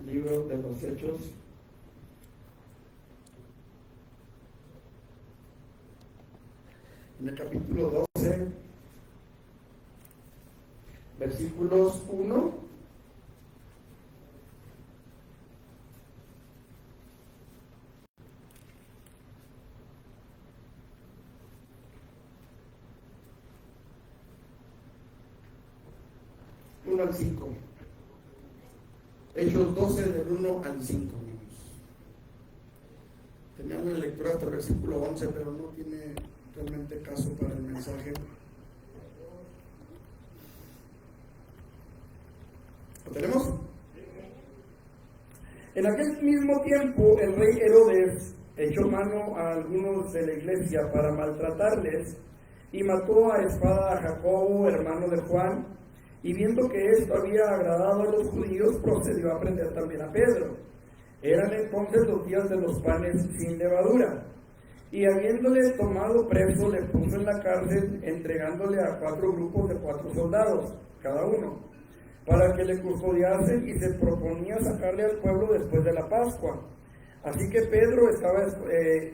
Libro de los Hechos, en el capítulo 12, versículos 1 al 5. Hechos 12 del 1 al 5. Teníamos una lectura hasta el versículo 11, pero no tiene realmente caso para el mensaje. ¿Lo tenemos? En aquel mismo tiempo el rey Herodes echó mano a algunos de la iglesia para maltratarles y mató a espada a Jacobo, hermano de Juan, y viendo que esto había agradado a los judíos, procedió a prender también a Pedro. Eran entonces los días de los panes sin levadura, y habiéndole tomado preso, le puso en la cárcel, entregándole a 4 grupos de 4 soldados, cada uno, para que le custodiasen, y se proponía sacarle al pueblo después de la Pascua. Así que Pedro estaba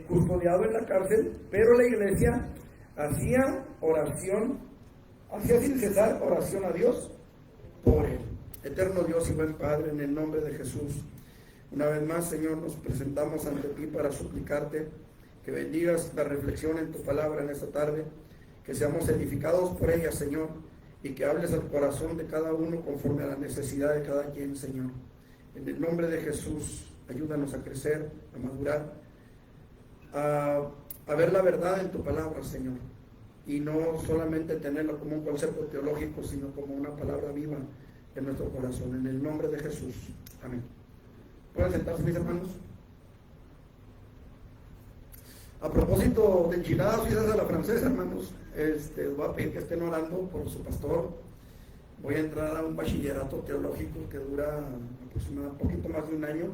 custodiado en la cárcel, pero la iglesia hacía sin cesar oración a Dios por él. Eterno Dios y buen Padre, en el nombre de Jesús, una vez más, Señor, nos presentamos ante ti para suplicarte que bendigas la reflexión en tu palabra en esta tarde, que seamos edificados por ella, Señor, y que hables al corazón de cada uno conforme a la necesidad de cada quien, Señor. En el nombre de Jesús, ayúdanos a crecer, a madurar, a ver la verdad en tu palabra, Señor, y no solamente tenerlo como un concepto teológico, sino como una palabra viva en nuestro corazón. En el nombre de Jesús. Amén. ¿Pueden sentarse, mis hermanos? A propósito de enchiladas suizas a la francesa, hermanos, voy a pedir que estén orando por su pastor. Voy a entrar a un bachillerato teológico que dura aproximadamente un poquito más de un año,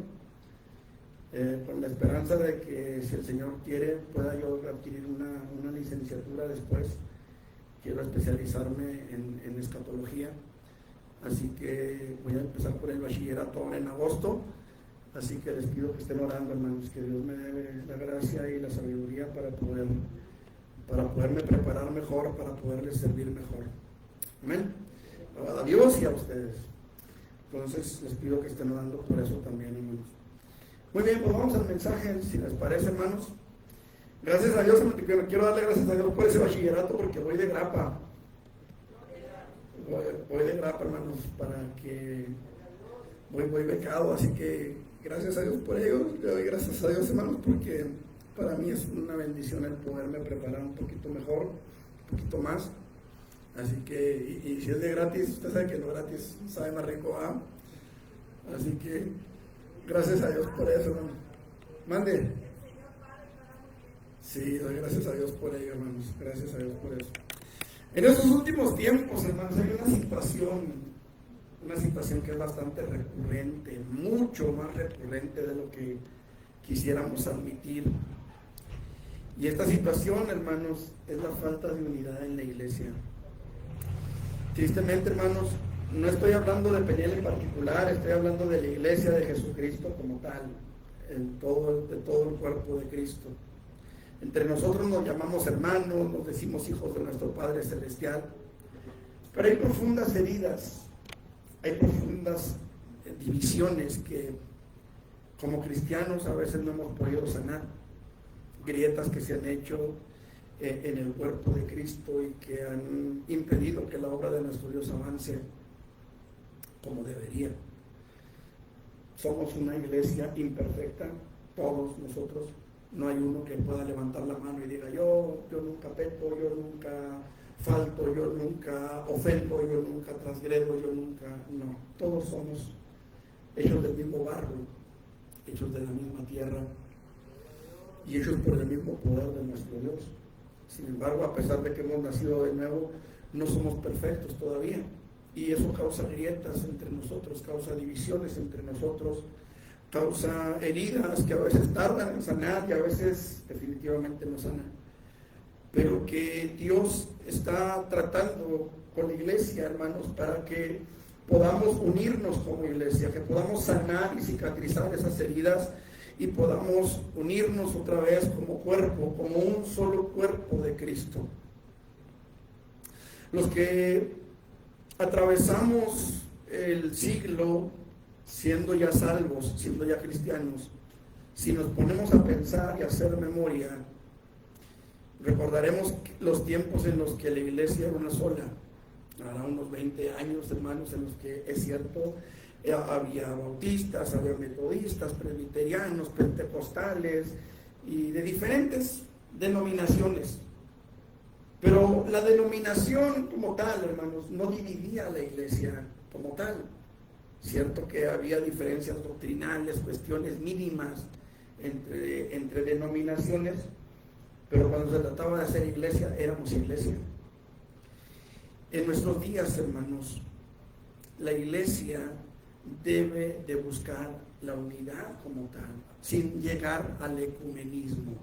con la esperanza de que, si el Señor quiere, pueda yo adquirir una licenciatura después. Quiero especializarme en escatología, así que voy a empezar por el bachillerato ahora en agosto. Así que les pido que estén orando, hermanos, que Dios me dé la gracia y la sabiduría para poderme preparar mejor, para poderles servir mejor. Amén. A Dios y a ustedes. Entonces les pido que estén orando por eso también, hermanos. Muy bien, pues vamos al mensaje, si les parece, hermanos. Gracias a Dios, quiero darle gracias a Dios por ese bachillerato, porque voy de grapa. Voy de grapa, hermanos, para que voy becado, así que gracias a Dios por ello. Le doy gracias a Dios, hermanos, porque para mí es una bendición el poderme preparar un poquito mejor, un poquito más. Así que, y si es de gratis, usted sabe que lo gratis sabe más rico, ¿ah? Así que gracias a Dios por eso, hermano. Mande. Sí, doy gracias a Dios por ello, hermanos. Gracias a Dios por eso. En estos últimos tiempos, hermanos, hay una situación que es bastante recurrente, mucho más recurrente de lo que quisiéramos admitir. Y esta situación, hermanos, es la falta de unidad en la iglesia. Tristemente, hermanos, no estoy hablando de Peniel en particular, estoy hablando de la iglesia de Jesucristo como tal, de todo el cuerpo de Cristo. Entre nosotros nos llamamos hermanos, nos decimos hijos de nuestro Padre Celestial, pero hay profundas heridas, hay profundas divisiones que como cristianos a veces no hemos podido sanar, grietas que se han hecho en el cuerpo de Cristo y que han impedido que la obra de nuestro Dios avance como debería. Somos una iglesia imperfecta, todos nosotros. No hay uno que pueda levantar la mano y diga, yo nunca peco, yo nunca falto, yo nunca ofendo, yo nunca transgredo, yo nunca... No, todos somos hechos del mismo barro, hechos de la misma tierra y hechos por el mismo poder de nuestro Dios. Sin embargo, a pesar de que hemos nacido de nuevo, no somos perfectos todavía, y eso causa grietas entre nosotros, causa divisiones entre nosotros, causa heridas que a veces tardan en sanar y a veces definitivamente no sanan, pero que Dios está tratando con la iglesia, hermanos, para que podamos unirnos como iglesia, que podamos sanar y cicatrizar esas heridas y podamos unirnos otra vez como cuerpo, como un solo cuerpo de Cristo. Los que atravesamos el siglo siendo ya salvos, siendo ya cristianos, si nos ponemos a pensar y a hacer memoria, recordaremos los tiempos en los que la iglesia era una sola. Hará unos 20 años, hermanos, en los que es cierto, había bautistas, había metodistas, presbiterianos, pentecostales y de diferentes denominaciones. Pero la denominación como tal, hermanos, no dividía a la iglesia como tal. Cierto que había diferencias doctrinales, cuestiones mínimas entre denominaciones, pero cuando se trataba de hacer iglesia, éramos iglesia. En nuestros días, hermanos, la iglesia debe de buscar la unidad como tal, sin llegar al ecumenismo.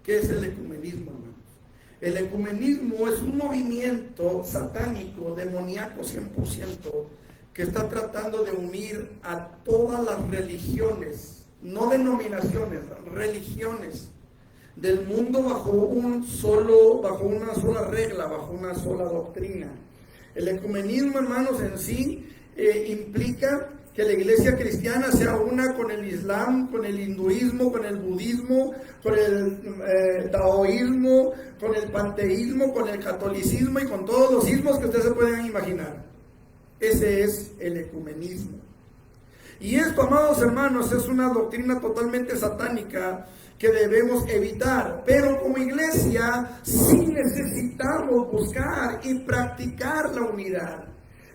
¿Qué es el ecumenismo, hermanos? El ecumenismo es un movimiento satánico, demoníaco 100%, que está tratando de unir a todas las religiones, no denominaciones, religiones del mundo bajo una sola regla, bajo una sola doctrina. El ecumenismo, hermanos, en sí implica que la iglesia cristiana sea una con el islam, con el hinduismo, con el budismo, con el taoísmo, con el panteísmo, con el catolicismo y con todos los ismos que ustedes se pueden imaginar. Ese es el ecumenismo. Y esto, amados hermanos, es una doctrina totalmente satánica que debemos evitar. Pero como iglesia sí necesitamos buscar y practicar la unidad.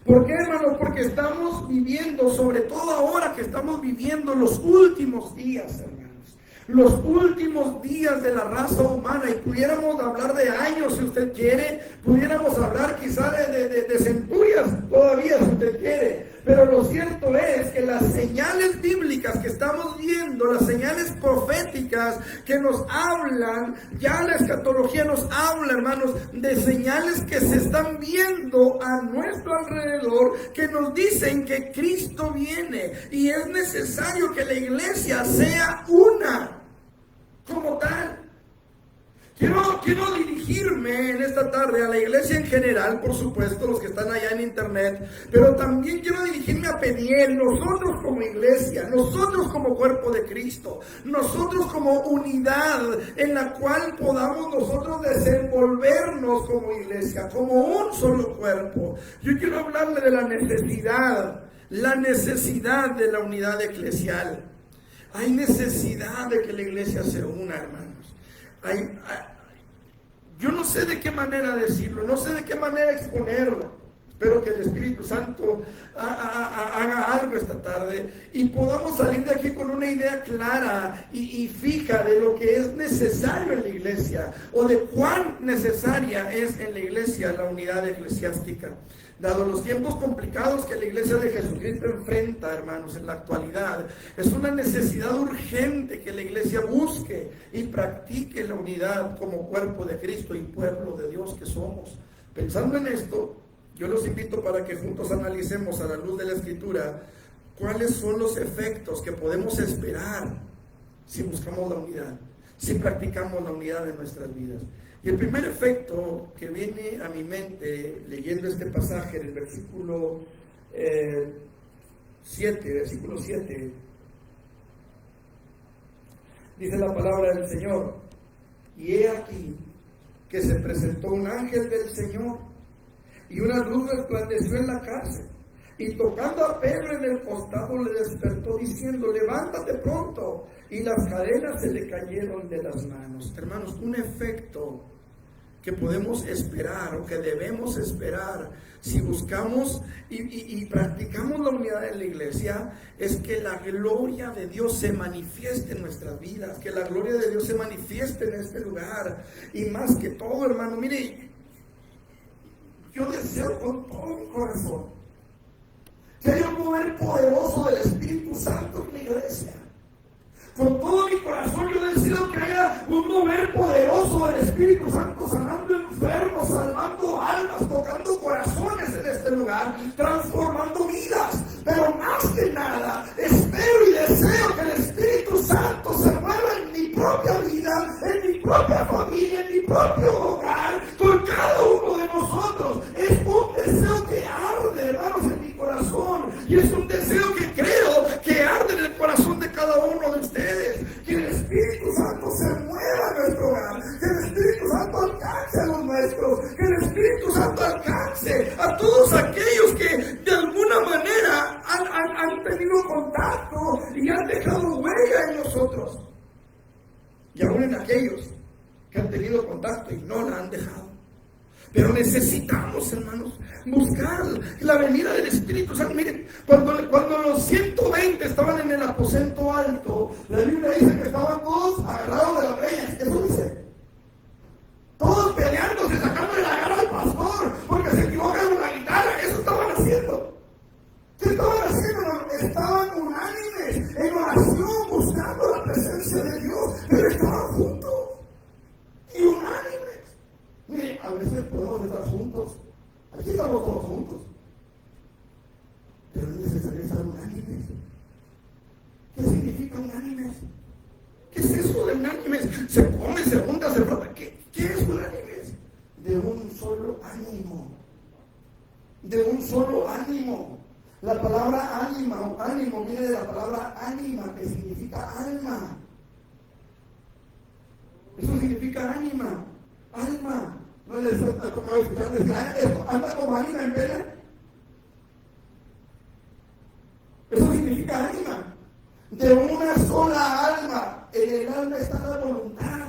¿Por qué, hermanos? Porque estamos viviendo, sobre todo ahora que estamos viviendo los últimos días, hermanos. Los últimos días de la raza humana, y pudiéramos hablar de años si usted quiere, pudiéramos hablar quizá de centurias todavía si usted quiere, pero lo cierto es que las señales bíblicas que estamos viendo, las señales proféticas que nos hablan, ya la escatología nos habla, hermanos, de señales que se están viendo a nuestro alrededor, que nos dicen que Cristo viene y es necesario que la iglesia sea una como tal. Quiero dirigirme en esta tarde a la iglesia en general, por supuesto, los que están allá en internet, pero también quiero dirigirme a Peniel, nosotros como iglesia, nosotros como cuerpo de Cristo, nosotros como unidad en la cual podamos nosotros desenvolvernos como iglesia, como un solo cuerpo. Yo quiero hablarle de la necesidad de la unidad eclesial. Hay necesidad de que la iglesia se una, hermanos. Yo no sé de qué manera decirlo, no sé de qué manera exponerlo. Espero que el Espíritu Santo haga algo esta tarde y podamos salir de aquí con una idea clara y fija de lo que es necesario en la iglesia o de cuán necesaria es en la iglesia la unidad eclesiástica. Dado los tiempos complicados que la iglesia de Jesucristo enfrenta, hermanos, en la actualidad, es una necesidad urgente que la iglesia busque y practique la unidad como cuerpo de Cristo y pueblo de Dios que somos. Pensando en esto, yo los invito para que juntos analicemos a la luz de la Escritura cuáles son los efectos que podemos esperar si buscamos la unidad, si practicamos la unidad en nuestras vidas. Y el primer efecto que viene a mi mente leyendo este pasaje en el versículo 7, dice la palabra del Señor: y he aquí que se presentó un ángel del Señor, y una luz resplandeció en la cárcel, y tocando a Pedro en el costado le despertó diciendo: levántate pronto. Y las cadenas se le cayeron de las manos. Hermanos, un efecto que podemos esperar o que debemos esperar si buscamos y practicamos la unidad en la iglesia es que la gloria de Dios se manifieste en nuestras vidas, que la gloria de Dios se manifieste en este lugar. Y más que todo, hermano, mire, yo deseo con todo mi corazón que haya un mover poderoso del Espíritu Santo en la iglesia. Con todo mi corazón yo deseo que haya un mover poderoso del Espíritu Santo, sanando enfermos, salvando almas, tocando corazones en este este lugar, transformando vidas. Pero más que nada, espero y deseo que el Espíritu Santo se mueva en mi propia vida, en mi propia familia, en mi propio hogar, con cada uno de nosotros. Es un deseo que arde, hermanos, en mi corazón. Y es un deseo que creo que arde en el corazón de cada uno de ustedes. Que el Espíritu Santo se mueva en nuestro hogar, que el Espíritu Santo alcance a los nuestros, que el Espíritu Santo alcance a todos aquellos que de alguna manera han tenido contacto y han dejado huella en nosotros. Y aún en aquellos que han tenido contacto y no la han dejado. Pero necesitamos, hermanos, buscar la venida del Espíritu Santo. Miren, cuando los 120 estaban en el aposento alto, la Biblia dice que estaban todos agarrados de las greñas. Eso dice. Todos peleándose, sacándole la cara al pastor, porque se equivocan con la guitarra. Eso estaban haciendo. ¿Qué estaban haciendo? Estaban unánimes, en oración, buscando la presencia de Dios, pero estaban juntos y unánimes. Mire, a veces podemos estar juntos, aquí estamos todos juntos, pero es necesario estar unánimes. ¿Qué significa unánimes? ¿Qué es eso de unánimes? Se come, se junta, se frota. ¿Qué es unánimes? De un solo ánimo. De un solo ánimo. La palabra ánimo viene de la palabra ánima, que significa alma. Eso significa ánima, alma. No les falta como escuchar decir, anda como ánima en vela. Eso significa ánima. De una sola alma. En el alma está la voluntad.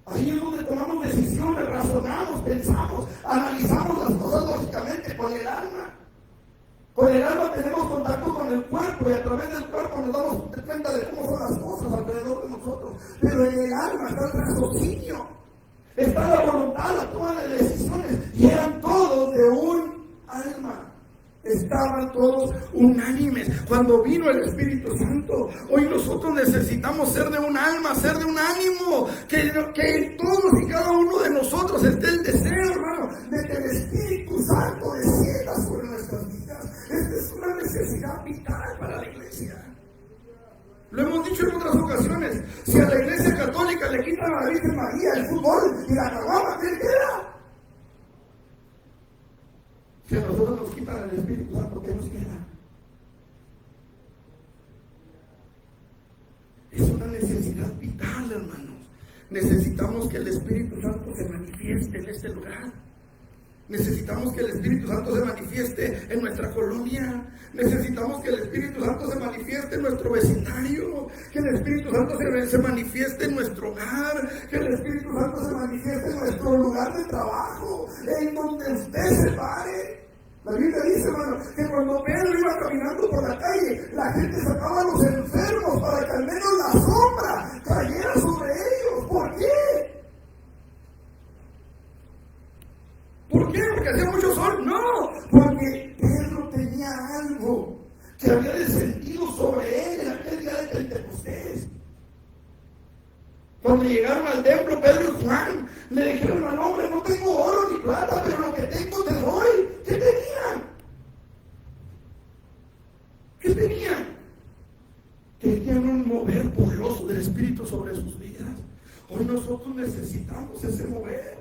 Ahí es donde tomamos decisiones, razonamos, pensamos, analizamos las cosas lógicamente con el alma. Con el alma tenemos contacto con el cuerpo y a través del cuerpo nos damos cuenta de cómo son las cosas alrededor de nosotros. Pero en el alma está el raciocinio, está la voluntad, la toma de decisiones. Y eran todos de un alma. Estaban todos unánimes cuando vino el Espíritu Santo. Hoy nosotros necesitamos ser de un alma, ser de un ánimo, que en todos y cada uno de nosotros esté el deseo, hermano, de que el Espíritu Santo descienda sobre nuestras vidas. Esta es una necesidad vital para la iglesia. Lo hemos dicho en otras ocasiones. Si a la iglesia católica le quitan a la Virgen María el fútbol y la caguama, ¿qué queda? Si a nosotros nos quitan el Espíritu Santo, ¿qué nos queda? Es una necesidad vital, hermanos. Necesitamos que el Espíritu Santo se manifieste en este lugar. Necesitamos que el Espíritu Santo se manifieste en nuestra colonia. Necesitamos que el Espíritu Santo se manifieste en nuestro vecindario. Que el Espíritu Santo se manifieste en nuestro hogar. Que el Espíritu Santo se manifieste en nuestro lugar de trabajo. En donde usted se pare. La Biblia dice, hermano, que cuando Pedro iba caminando por la calle, la gente sacaba a los enfermos para que al menos la sombra cayera sobre ellos. ¿Por qué? ¿Por qué? ¿Porque hacía mucho sol? No, porque Pedro tenía algo que había descendido sobre él en aquel día de Pentecostés. Cuando llegaron al templo, Pedro y Juan le dijeron al hombre, no tengo oro ni plata, pero lo que tengo te doy. ¿Qué tenían? ¿Qué tenían? Tenían un mover poderoso del Espíritu sobre sus vidas. Hoy nosotros necesitamos ese mover.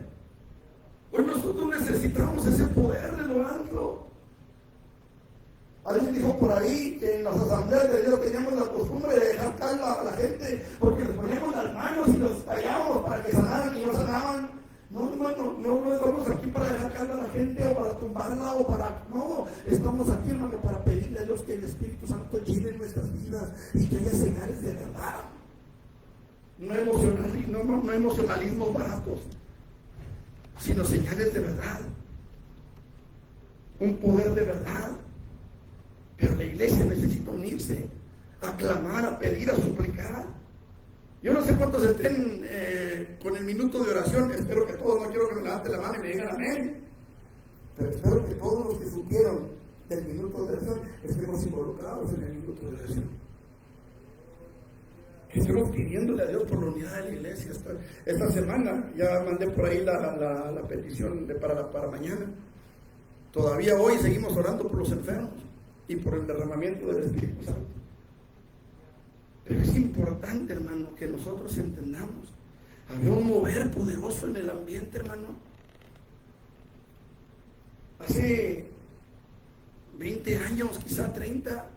Hoy nosotros necesitamos ese poder de lograrlo. Alguien dijo por ahí que en las asambleas de Dios teníamos la costumbre de dejar caer a la gente porque les poníamos las manos y los callábamos para que sanaran y no sanaban. No, hermano, no estamos aquí para dejar caer a la gente o para tumbarla o para... No, estamos aquí, hermano, para pedirle a Dios que el Espíritu Santo llene nuestras vidas y que haya señales de verdad. No emocionalismos baratos, sino señales de verdad. Un poder de verdad. Pero la iglesia necesita unirse, a clamar, a pedir, a suplicar. Yo no sé cuántos estén con el minuto de oración. Espero que todos, no quiero que me levanten la mano y me digan amén. Pero espero que todos los que supieron del minuto de oración estemos involucrados en el minuto de oración. Que estemos pidiéndole a Dios por la unidad de la iglesia. Esta semana ya mandé por ahí la petición para mañana. Todavía hoy seguimos orando por los enfermos y por el derramamiento del Espíritu Santo. Pero es importante, hermano, que nosotros entendamos. Había un mover poderoso en el ambiente, hermano. Hace 20 años, quizá 30.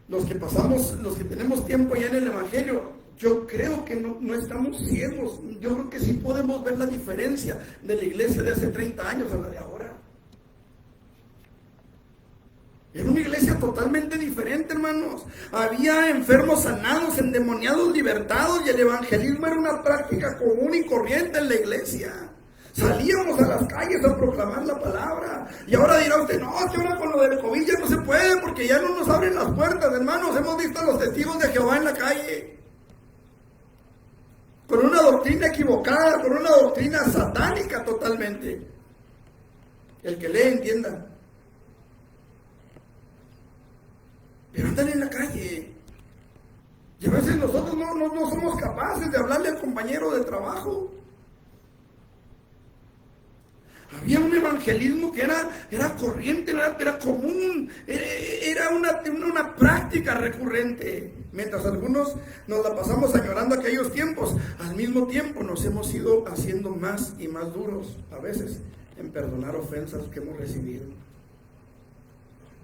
Los que tenemos tiempo ya en el Evangelio, yo creo que no estamos ciegos. Yo creo que sí podemos ver la diferencia de la iglesia de hace 30 años a la de ahora. Era una iglesia totalmente diferente, hermanos. Había enfermos sanados, endemoniados libertados, y el evangelismo era una práctica común y corriente en la iglesia. Salíamos a las calles a proclamar la palabra. Y ahora dirá usted, no, es que ahora con lo del COVID ya no se puede, porque ya no nos abren las puertas, hermanos. Hemos visto a los testigos de Jehová en la calle, con una doctrina equivocada, con una doctrina satánica totalmente. El que lee entienda. Pero andan en la calle. Y a veces nosotros no somos capaces de hablarle al compañero de trabajo. Había un evangelismo que era corriente, era común, era una práctica recurrente. Mientras algunos nos la pasamos añorando aquellos tiempos, al mismo tiempo nos hemos ido haciendo más y más duros, a veces, en perdonar ofensas que hemos recibido.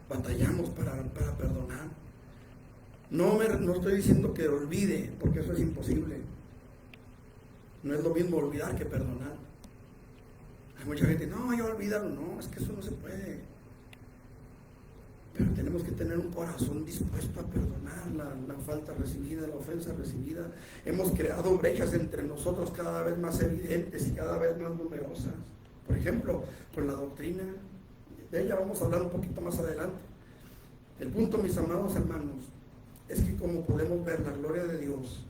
Batallamos para perdonar. No estoy diciendo que olvide, porque eso es imposible. No es lo mismo olvidar que perdonar. Hay mucha gente, no, yo olvídalo. No, es que eso no se puede. Pero tenemos que tener un corazón dispuesto a perdonar la falta recibida, la ofensa recibida. Hemos creado brechas entre nosotros cada vez más evidentes y cada vez más numerosas. Por ejemplo, con la doctrina. De ella vamos a hablar un poquito más adelante. El punto, mis amados hermanos, es que como podemos ver, la gloria de Dios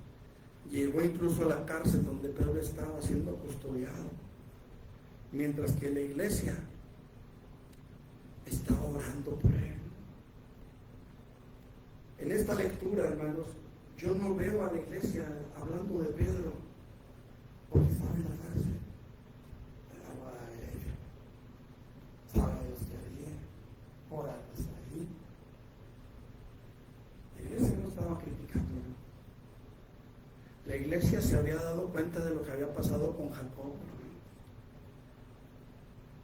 llegó incluso a la cárcel donde Pedro estaba siendo custodiado, mientras que la iglesia estaba orando por él. En esta lectura, hermanos, yo no veo a la iglesia hablando de Pedro porque estaba en la cárcel. Sabe Dios que bien, ora está allí. La iglesia no estaba criticando, ¿no? La iglesia se había dado cuenta de lo que había pasado con Jacob.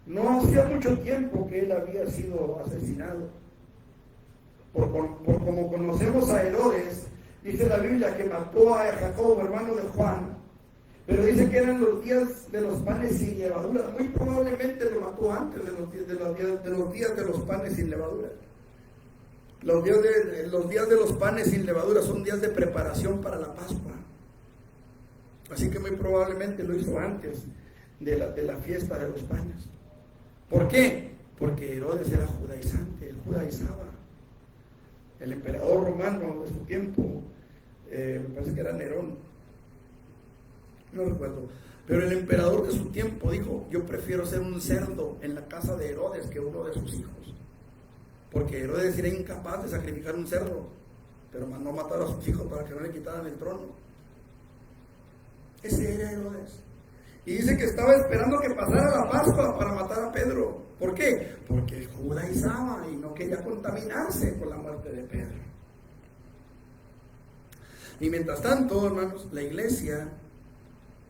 No hacía mucho tiempo que él había sido asesinado. Por como conocemos a Herodes, dice la Biblia que mató a Jacob, hermano de Juan. Pero dice que eran los días de los panes sin levadura. Muy probablemente lo mató antes de los días de los panes sin levadura. Los días de los panes sin levadura son días de preparación para la Pascua. Así que muy probablemente lo hizo antes de la fiesta de los panes. ¿Por qué? Porque Herodes era judaizante, él judaizaba. El emperador romano de su tiempo, me parece que era Nerón, no recuerdo, pero el emperador de su tiempo dijo, yo prefiero ser un cerdo en la casa de Herodes que uno de sus hijos, porque Herodes era incapaz de sacrificar un cerdo, pero mandó matar a sus hijos para que no le quitaran el trono. Ese era Herodes. Y dice que estaba esperando que pasara la Pascua para matar a Pedro. ¿Por qué? Porque judaizaba y no quería contaminarse con la muerte de Pedro. Y mientras tanto, hermanos, la iglesia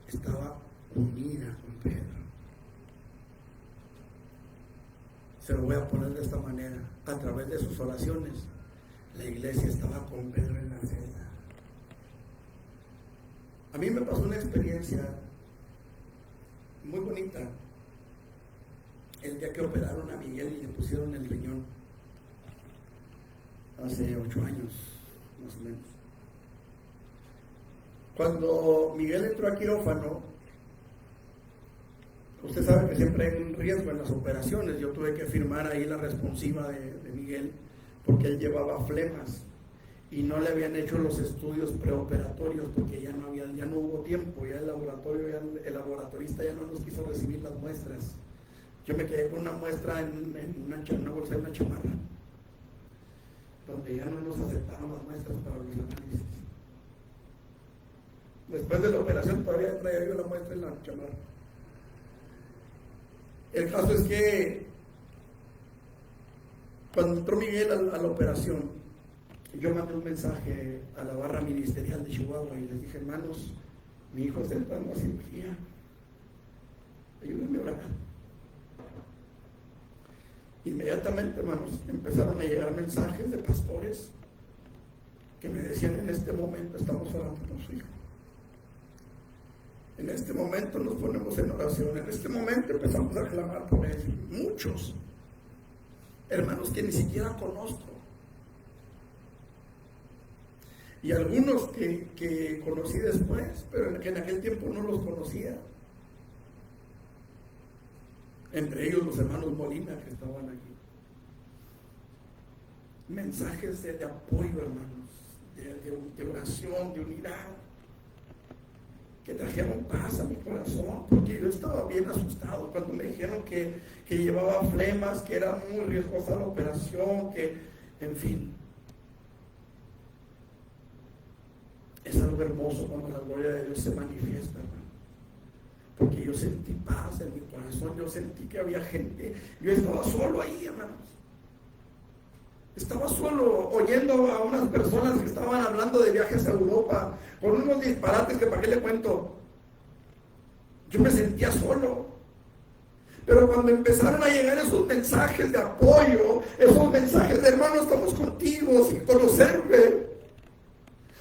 estaba unida con Pedro. Se lo voy a poner de esta manera. A través de sus oraciones, la iglesia estaba con Pedro en la celda. A mí me pasó una experiencia muy bonita el día que operaron a Miguel y le pusieron el riñón hace 8 años más o menos. Cuando Miguel entró a quirófano, usted sabe que siempre hay un riesgo en las operaciones. Yo tuve que firmar ahí la responsiva de Miguel porque él llevaba flemas y no le habían hecho los estudios preoperatorios porque ya no hubo tiempo, ya el laboratorista ya no nos quiso recibir las muestras. Yo me quedé con una muestra en una bolsa de una chamarra, donde ya no nos aceptaron las muestras para los análisis. Después de la operación todavía traía yo la muestra en la chamarra. El caso es que cuando entró Miguel a la operación, yo mandé un mensaje a la barra ministerial de Chihuahua y les dije: hermanos, mi hijo está entrando a cirugía, ayúdenme a orar. Inmediatamente, hermanos, empezaron a llegar mensajes de pastores que me decían: en este momento estamos orando por su hijo, en este momento nos ponemos en oración, en este momento empezamos a clamar por él. Muchos hermanos que ni siquiera conozco, y algunos que conocí después, pero que en aquel tiempo no los conocía, entre ellos los hermanos Molina que estaban aquí. Mensajes de apoyo, hermanos, de oración, de unidad, que trajeron paz a mi corazón, porque yo estaba bien asustado cuando me dijeron que llevaba flemas, que era muy riesgosa la operación, que, en fin. Es algo hermoso cuando la gloria de Dios se manifiesta, hermano, porque yo sentí paz en mi corazón, yo sentí que había gente. Yo estaba solo ahí, hermanos. Estaba solo oyendo a unas personas que estaban hablando de viajes a Europa con unos disparates que para qué le cuento. Yo me sentía solo. Pero cuando empezaron a llegar esos mensajes de apoyo, esos mensajes de: hermano, estamos contigo, sin conocerme,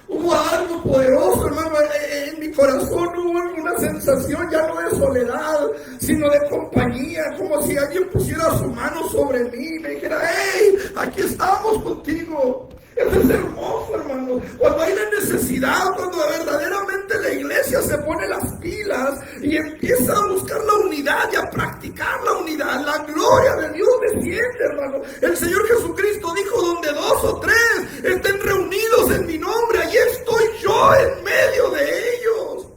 hubo algo poderoso, hermano, en mi corazón. Hubo una sensación ya no de soledad, sino de compañía, como si alguien pusiera su mano sobre mí y me dijera: hey, aquí estamos contigo. Eso es hermoso, hermano. Cuando hay la necesidad, cuando verdaderamente la iglesia se pone las pilas y empieza a buscar la unidad y a practicar la unidad, la gloria de Dios desciende, hermano. El Señor Jesucristo dijo: donde dos o tres estén reunidos en mi nombre, allí estoy yo en medio de ellos.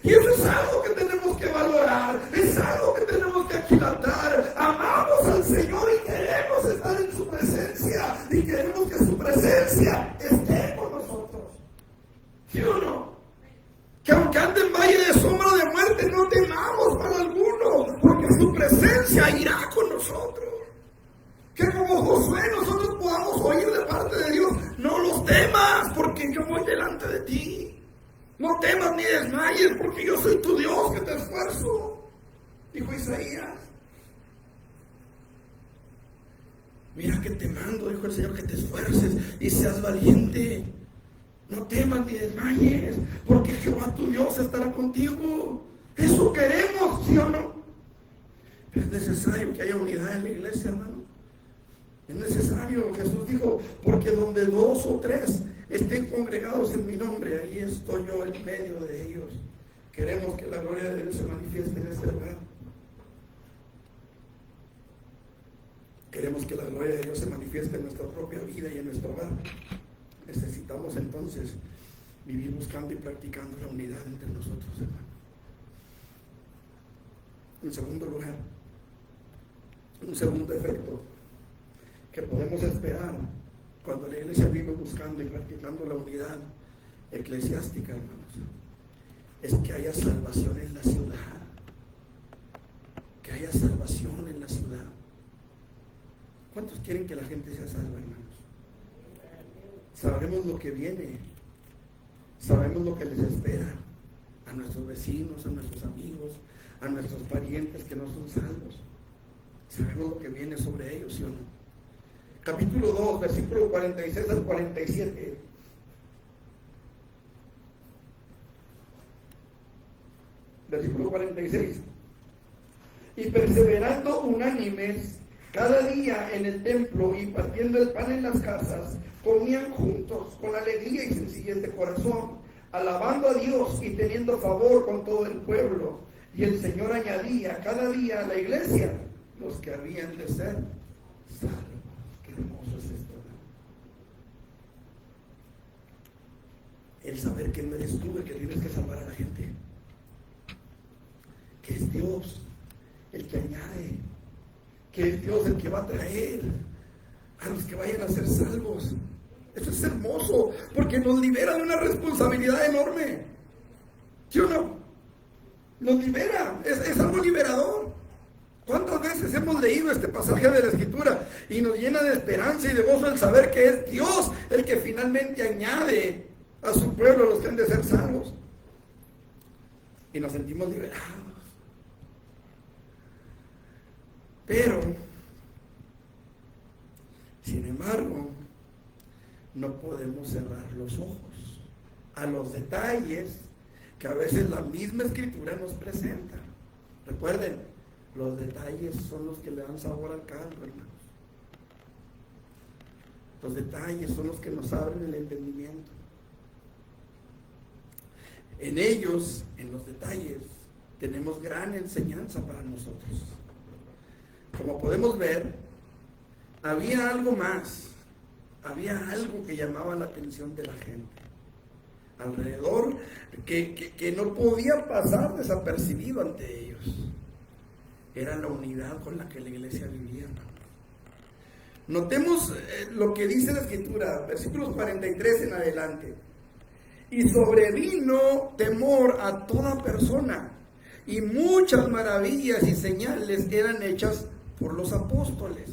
Y eso es algo que tenemos que valorar, es algo que tenemos que aquilatar. Amamos al Señor y queremos estar en su presencia, y queremos que su presencia esté con nosotros. ¿Sí o no? Que aunque ande en valle de sombra de muerte, no temamos para alguno, porque su presencia irá con nosotros. Que como Josué nosotros podamos oír de parte de Dios: no los temas, porque yo voy delante de ti. No temas ni desmayes, porque yo soy tu Dios que te esfuerzo, dijo Isaías. Mira que te mando, dijo el Señor, que te esfuerces y seas valiente. No temas ni desmayes, porque Jehová tu Dios estará contigo. Eso queremos, ¿sí o no? Es necesario que haya unidad en la iglesia, hermano. Es necesario. Jesús dijo: porque donde dos o tres estén congregados en mi nombre, ahí estoy yo en medio de ellos. Queremos que la gloria de Dios se manifieste en este lugar. Queremos que la gloria de Dios se manifieste en nuestra propia vida y en nuestro hogar. Necesitamos entonces vivir buscando y practicando la unidad entre nosotros, hermano. En segundo lugar, un segundo efecto que podemos esperar cuando la iglesia vive buscando y practicando la unidad eclesiástica, hermanos, es que haya salvación en la ciudad. Que haya salvación en la ciudad. ¿Cuántos quieren que la gente sea salva, hermanos? Sabemos lo que viene, sabemos lo que les espera a nuestros vecinos, a nuestros amigos, a nuestros parientes que no son salvos. Sabemos lo que viene sobre ellos, ¿sí o no? Capítulo 2, versículo 46 al 47. Versículo 46. Y perseverando unánimes cada día en el templo y partiendo el pan en las casas, comían juntos con alegría y sencillez de corazón, alabando a Dios y teniendo favor con todo el pueblo. Y el Señor añadía cada día a la iglesia los que habían de ser salvos. Qué hermoso es esto, ¿no? El saber que no eres tú el que tienes que salvar a la gente, que es Dios el que añade, que es Dios el que va a traer a los que vayan a ser salvos. Eso es hermoso, porque nos libera de una responsabilidad enorme, ¿sí o no? Nos libera, es algo liberador. ¿Cuántas veces hemos leído este pasaje de la Escritura y nos llena de esperanza y de gozo el saber que es Dios el que finalmente añade a su pueblo los que han de ser salvos? Y nos sentimos liberados. Pero, sin embargo, no podemos cerrar los ojos a los detalles que a veces la misma Escritura nos presenta. Recuerden, los detalles son los que le dan sabor al caldo, hermanos. Los detalles son los que nos abren el entendimiento. En ellos, en los detalles, tenemos gran enseñanza para nosotros. Como podemos ver, había algo más. Había algo que llamaba la atención de la gente alrededor, que no podía pasar desapercibido ante ellos. Era la unidad con la que la iglesia vivía. Notemos lo que dice la Escritura, versículos 43 en adelante. Y sobrevino temor a toda persona, y muchas maravillas y señales eran hechas por los apóstoles.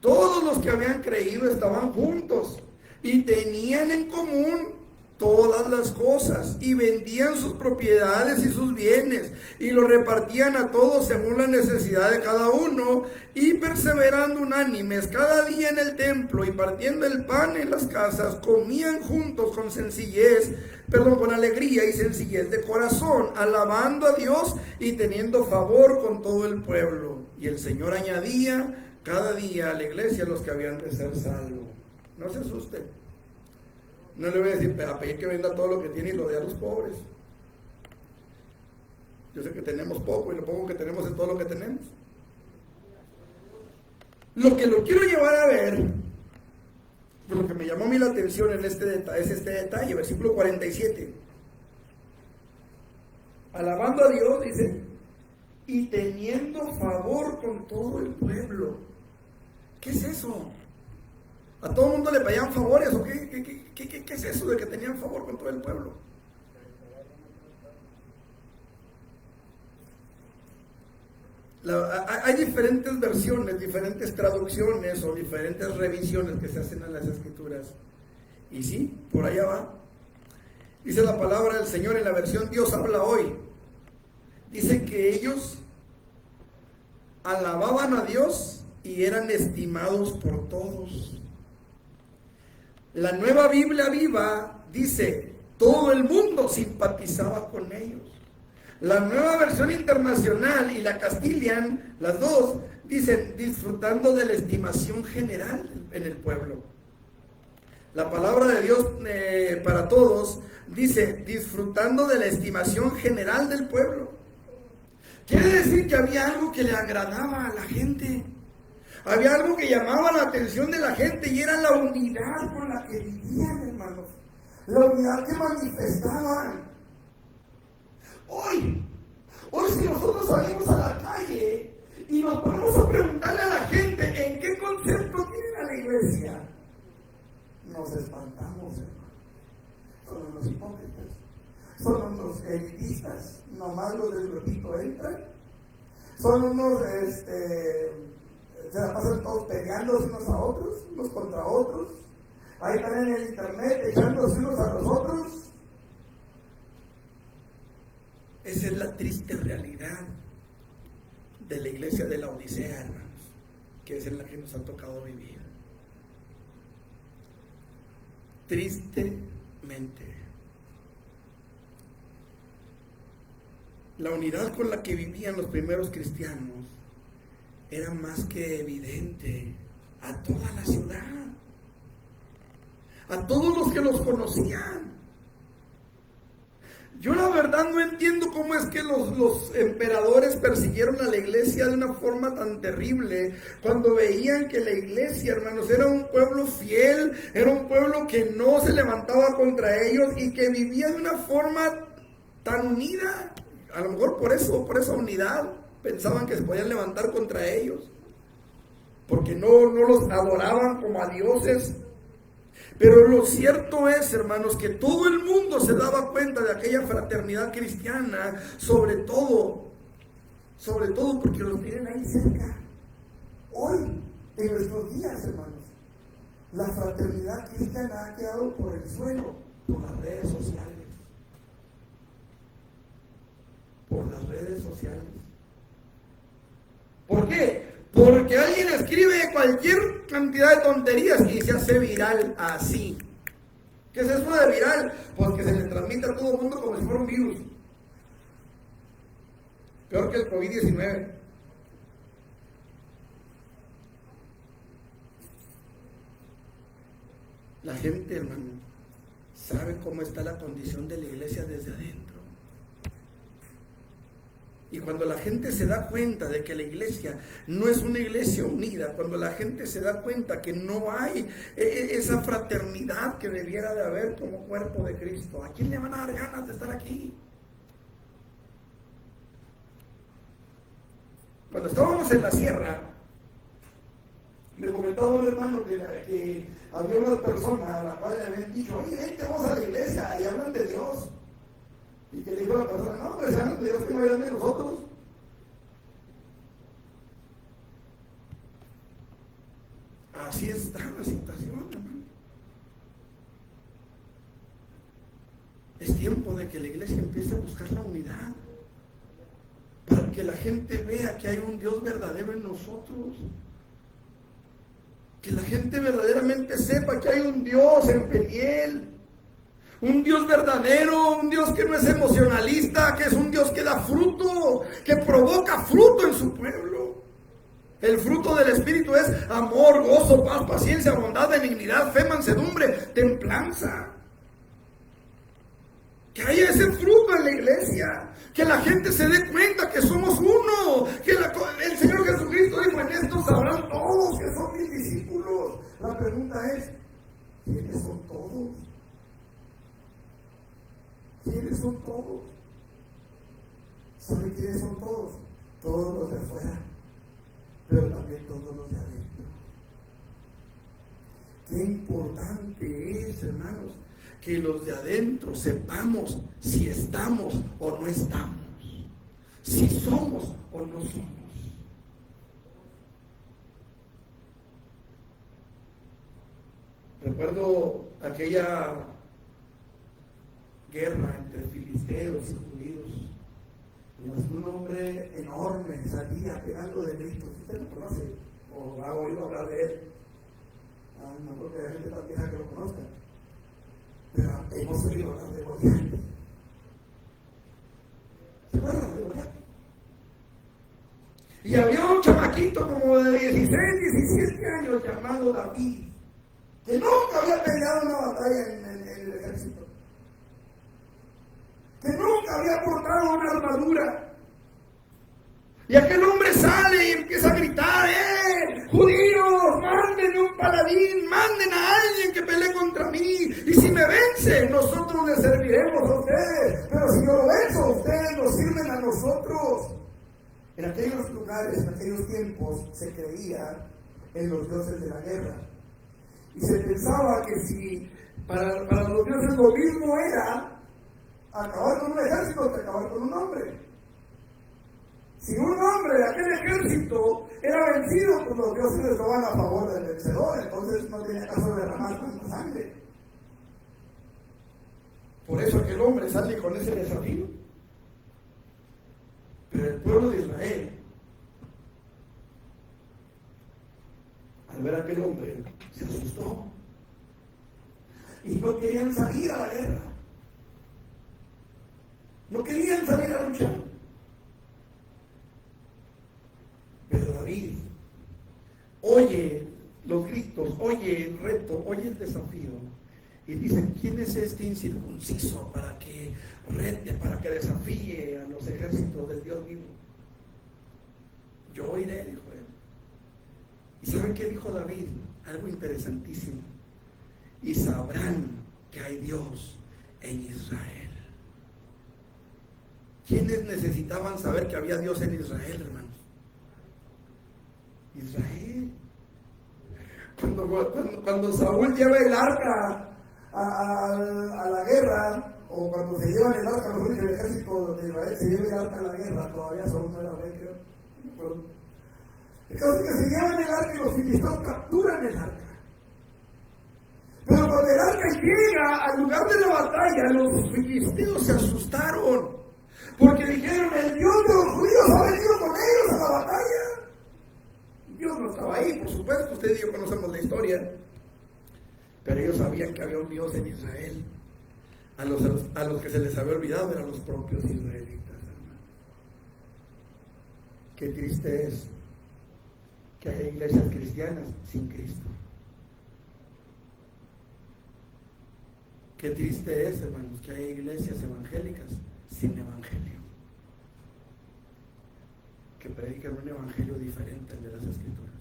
Todos los que habían creído estaban juntos y tenían en común todas las cosas, y vendían sus propiedades y sus bienes, y lo repartían a todos según la necesidad de cada uno, y perseverando unánimes cada día en el templo, y partiendo el pan en las casas, comían juntos con alegría y sencillez de corazón, alabando a Dios y teniendo favor con todo el pueblo. Y el Señor añadía cada día a la iglesia los que habían de ser salvos. No se asusten. No le voy a decir, a pedir que venda todo lo que tiene y lo dé a los pobres. Yo sé que tenemos poco y lo poco que tenemos es todo lo que tenemos. Lo que lo quiero llevar a ver, lo que me llamó a mí la atención en este detalle, versículo 47. Alabando a Dios, dice, y teniendo favor con todo el pueblo. ¿Qué es eso? ¿A todo el mundo le pedían favores o qué es eso de que tenían favor con todo el pueblo? Hay diferentes versiones, diferentes traducciones o diferentes revisiones que se hacen a las Escrituras. Y sí, por allá va. Dice la palabra del Señor en la versión Dios habla hoy. Dice que ellos alababan a Dios y eran estimados por todos. La Nueva Biblia Viva dice, todo el mundo simpatizaba con ellos. La Nueva Versión Internacional y la Castilian, las dos, dicen, disfrutando de la estimación general en el pueblo. La palabra de Dios para todos dice, disfrutando de la estimación general del pueblo. Quiere decir que había algo que le agradaba a la gente. Había algo que llamaba la atención de la gente y era la unidad con la que vivían, hermanos. La unidad que manifestaban. Hoy si nosotros salimos a la calle y nos ponemos a preguntarle a la gente en qué concepto tienen a la iglesia, nos espantamos, hermanos. Son unos hipócritas, son unos elitistas, nomás los del grupito entran, son unos se la pasan todos peleándose unos a otros, unos contra otros. Ahí están en el internet echándose unos a los otros. Esa es la triste realidad de la iglesia de la Odisea, hermanos, que es en la que nos ha tocado vivir. Tristemente. La unidad con la que vivían los primeros cristianos era más que evidente a toda la ciudad, a todos los que los conocían. Yo la verdad no entiendo cómo es que los emperadores persiguieron a la iglesia de una forma tan terrible, cuando veían que la iglesia, hermanos, era un pueblo fiel, era un pueblo que no se levantaba contra ellos y que vivía de una forma tan unida. A lo mejor por esa unidad pensaban que se podían levantar contra ellos, porque no los adoraban como a dioses. Pero lo cierto es, hermanos, que todo el mundo se daba cuenta de aquella fraternidad cristiana, sobre todo sobre todo porque los tienen ahí cerca. Hoy, en nuestros días, hermanos, la fraternidad cristiana ha quedado por el suelo, por las redes sociales. Por las redes sociales. ¿Por qué? Porque alguien escribe cualquier cantidad de tonterías y se hace viral así. ¿Qué es eso de viral? Pues que se le transmite a todo el mundo como si fuera un virus. Peor que el COVID-19. La gente, hermano, sabe cómo está la condición de la iglesia desde adentro. Y cuando la gente se da cuenta de que la iglesia no es una iglesia unida, cuando la gente se da cuenta que no hay esa fraternidad que debiera de haber como cuerpo de Cristo, ¿a quién le van a dar ganas de estar aquí? Cuando estábamos en la sierra, me comentaba un hermano que había una persona a la cual le habían dicho, oye, vente, vamos a la iglesia y hablan de Dios. Y que le dijo a la persona, no, pues hablan de Dios que no hablan de nosotros. Así está la situación, hermano. Es tiempo de que la iglesia empiece a buscar la unidad, para que la gente vea que hay un Dios verdadero en nosotros. Que la gente verdaderamente sepa que hay un Dios en Peniel. Un Dios verdadero, un Dios que no es emocionalista, que es un Dios que da fruto, que provoca fruto en su pueblo. El fruto del Espíritu es amor, gozo, paz, paciencia, bondad, benignidad, fe, mansedumbre, templanza. Que haya ese fruto en la iglesia, que la gente se dé cuenta que somos uno, que el Señor Jesucristo dijo, en esto sabrán todos que son mis discípulos. La pregunta es, ¿quiénes son todos? ¿Quiénes son todos? ¿Saben quiénes son todos? Todos los de afuera, pero también todos los de adentro. Qué importante es, hermanos, que los de adentro sepamos si estamos o no estamos, si somos o no somos. Recuerdo aquella guerra entre filisteos y judíos. Un hombre enorme salía pegando de gritos. ¿Usted lo conoce? ¿O ha oído hablar de él? No creo que haya gente tan vieja que lo conozca. Pero hemos oído hablar de Goliat. ¿Se acuerdan de Goliat? Y había un chamaquito como de 16, 17 años llamado David, que nunca había peleado una batalla en el ejército, que nunca había portado una armadura. Y aquel hombre sale y empieza a gritar, judíos, mándenme un paladín, manden a alguien que pelee contra mí, y si me vence, nosotros les serviremos a ustedes, pero si yo lo venzo, ustedes nos sirven a nosotros. En aquellos lugares, en aquellos tiempos, se creía en los dioses de la guerra, y se pensaba que si para los dioses lo mismo era acabar con un ejército que acabar con un hombre. Si un hombre de aquel ejército era vencido, pues los dioses estaban a favor del vencedor, entonces no tenía caso de derramar tanta sangre. Por eso aquel hombre sale con ese desafío. Pero el pueblo de Israel, al ver a aquel hombre, se asustó y no querían salir a la guerra. No querían salir a luchar. Pero David oye los gritos, oye el reto, oye el desafío y dice, ¿quién es este incircunciso para que rete, para que desafíe a los ejércitos del Dios vivo? Yo iré, dijo él. ¿Y saben qué dijo David? Algo interesantísimo. Y sabrán que hay Dios en Israel. ¿Quiénes necesitaban saber que había Dios en Israel, hermanos? Israel. Cuando Saúl lleva el arca a la guerra, o cuando se llevan el arca, los del ejército de Israel se lleva el arca a la guerra, todavía son de la rey, creo. Bueno, el caso es que se llevan el arca y los filisteos capturan el arca. Pero cuando el arca llega al lugar de la batalla, los filisteos se asustaron, porque dijeron: el Dios de los judíos ha venido con ellos a la batalla. Dios no estaba ahí, por supuesto, ustedes y yo conocemos la historia, pero ellos sabían que había un Dios en Israel. A los que se les había olvidado eran los propios israelitas, hermano. Qué triste es que haya iglesias cristianas sin Cristo. Qué triste es, hermanos, que haya iglesias evangélicas sin evangelio, que predican un evangelio diferente al de las Escrituras.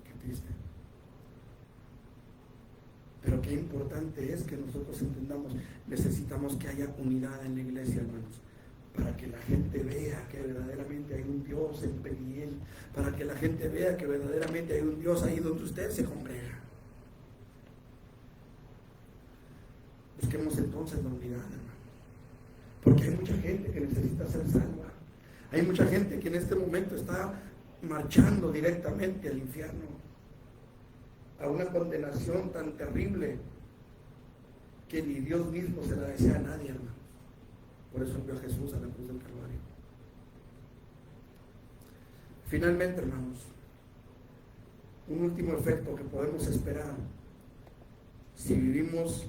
Qué triste. Pero qué importante es que nosotros entendamos, necesitamos que haya unidad en la iglesia, hermanos, para que la gente vea que verdaderamente hay un Dios en Peniel, para que la gente vea que verdaderamente hay un Dios ahí donde usted se congrega. Busquemos entonces la unidad, hermanos, porque hay mucha gente que necesita ser salva. Hay mucha gente que en este momento está marchando directamente al infierno, a una condenación tan terrible que ni Dios mismo se la desea a nadie, hermano. Por eso envió a Jesús a la cruz del Calvario. Finalmente, hermanos, un último efecto que podemos esperar si vivimos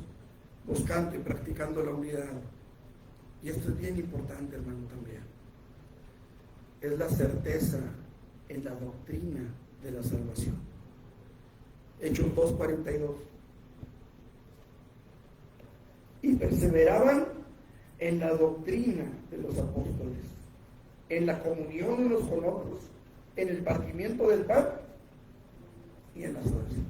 buscando y practicando la unidad, y esto es bien importante, hermano, también, es la certeza en la doctrina de la salvación. Hechos 2:42. Y perseveraban en la doctrina de los apóstoles, en la comunión unos con otros, en el partimiento del pan y en las oraciones.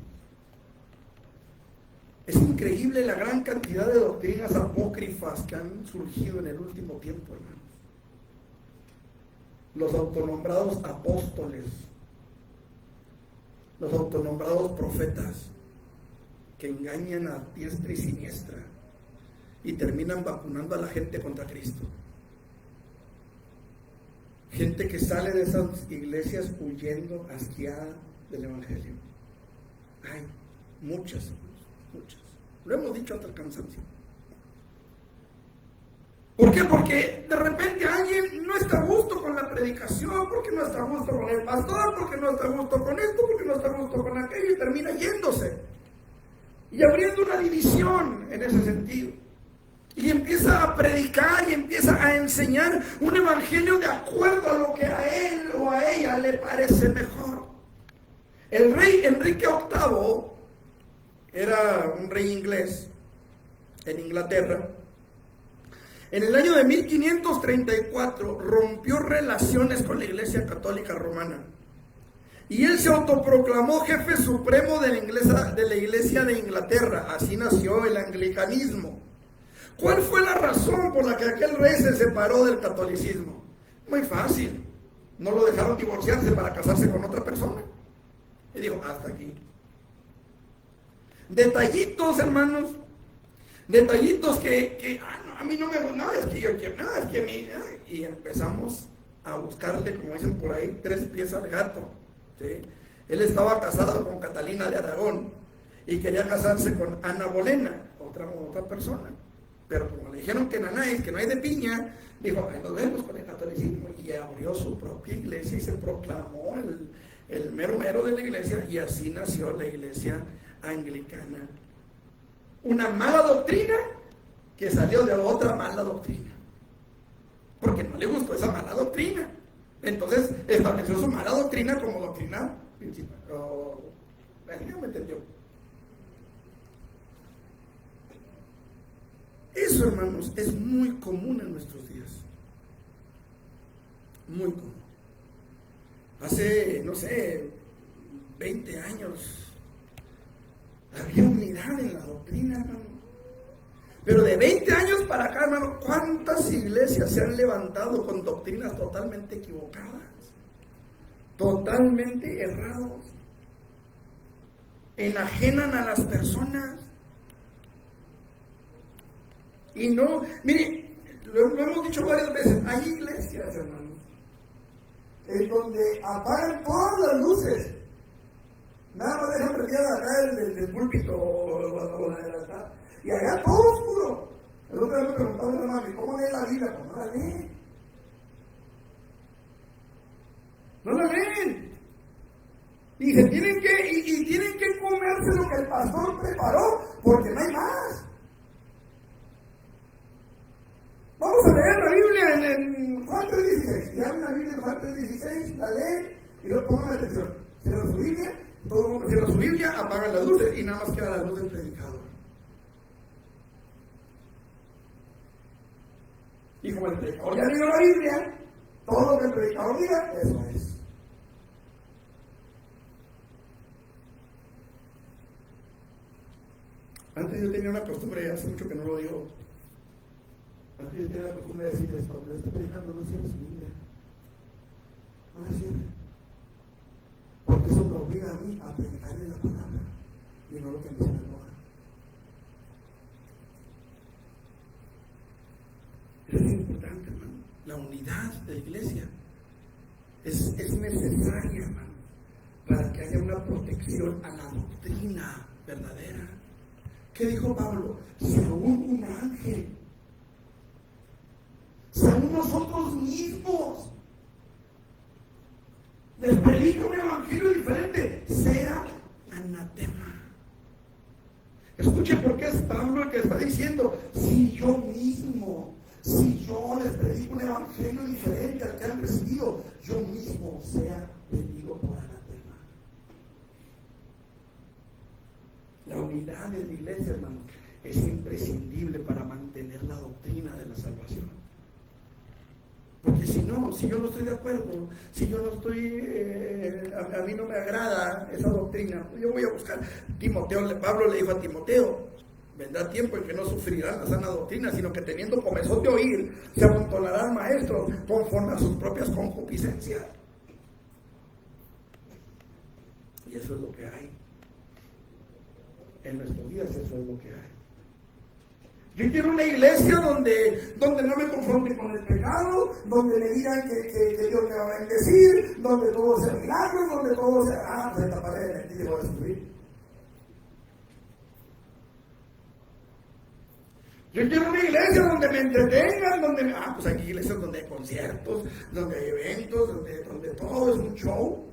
Es increíble la gran cantidad de doctrinas apócrifas que han surgido en el último tiempo, hermanos. Los autonombrados apóstoles, los autonombrados profetas, que engañan a diestra y siniestra y terminan vacunando a la gente contra Cristo. Gente que sale de esas iglesias huyendo, asqueada del Evangelio. Hay muchas, muchas. Lo hemos dicho hasta el cansancio. ¿Por qué? Porque de repente alguien no está a gusto con la predicación, porque no está a gusto con el pastor, porque no está a gusto con esto, porque no está a gusto con aquello, y termina yéndose y abriendo una división en ese sentido. Y empieza a predicar y empieza a enseñar un evangelio de acuerdo a lo que a él o a ella le parece mejor. El rey Enrique VIII era un rey inglés en Inglaterra. En el año de 1534 rompió relaciones con la Iglesia Católica Romana y él se autoproclamó jefe supremo de la Iglesia de Inglaterra. Así nació el anglicanismo. ¿Cuál fue la razón por la que aquel rey se separó del catolicismo? Muy fácil. No lo dejaron divorciarse para casarse con otra persona. Y dijo: hasta aquí. Detallitos, hermanos. Detallitos que a mí no me gusta nada, es que yo quiero nada, es que a mí, y empezamos a buscarle, como dicen por ahí, 3 pies al gato. ¿Sí? Él estaba casado con Catalina de Aragón y quería casarse con Ana Bolena, otra persona. Pero como le dijeron que nanáis, que no hay de piña, dijo: nos vemos con el catolicismo, y abrió su propia iglesia y se proclamó el mero mero de la iglesia, y así nació la iglesia anglicana. Una mala doctrina que salió de otra mala doctrina, porque no le gustó esa mala doctrina. Entonces estableció su mala doctrina como doctrina principal. ¿Alguien me entendió? Eso, hermanos, es muy común en nuestros días. Muy común. Hace, 20 años había unidad en la doctrina, hermano. Pero de 20 años para acá, hermano, ¿cuántas iglesias se han levantado con doctrinas totalmente equivocadas? Totalmente errados. Enajenan a las personas. Y no, mire, lo hemos dicho varias veces, hay iglesias, hermanos, en donde apagan todas las luces. Nada más dejan prendida acá del púlpito o la del altar. Y allá todo oscuro. El otro día me preguntaba a mi hermano, ¿cómo lee la Biblia? Pues no la leen. No la leen. Y tienen que comerse lo que el pastor preparó, porque no hay más. Vamos a leer la Biblia en Juan 3:16. Y abren la Biblia en Juan 3:16, la leen y luego pongan atención. Cierra su Biblia, todo el mundo cierra su Biblia, apagan las luces y nada más queda la luz del predicador. Y como el predicador ya leyó la Biblia, todo lo que el predicador diga, eso es. Antes yo tenía una costumbre, hace mucho que no lo digo. Antes yo tenía la costumbre de decirles, cuando estoy predicando, no cierre su Biblia. No la cierre. Porque eso me obliga a mí a predicarle la palabra y no lo que me se me enoja. Es importante, hermano. La unidad de la iglesia es necesaria, hermano, para que haya una protección a la doctrina verdadera. ¿Qué dijo Pablo? Si aún un ángel, si aún nosotros mismos les predica un evangelio diferente, sea anatema. Escuchen por qué es Pablo el que está diciendo, si yo les predico un evangelio diferente al que han recibido, yo mismo sea vendido por anatema. La unidad de la iglesia, hermano, es imprescindible para mantener la doctrina de la salvación. Porque si yo no estoy de acuerdo, si yo no estoy, a mí no me agrada esa doctrina, yo voy a buscar. Pablo le dijo a Timoteo, vendrá tiempo en que no sufrirán la sana doctrina, sino que teniendo comezón de oír, se amontonarán maestros conforme a sus propias concupiscencias. Y eso es lo que hay. En nuestros días eso es lo que hay. Yo quiero una iglesia donde no me confronten con el pecado, donde me digan que Dios me va a bendecir, donde todo sea milagro, donde todo sea, pues esta pared de mentira voy a destruir. Yo quiero una iglesia donde me entretengan, pues hay iglesias donde hay conciertos, donde hay eventos, donde todo es un show.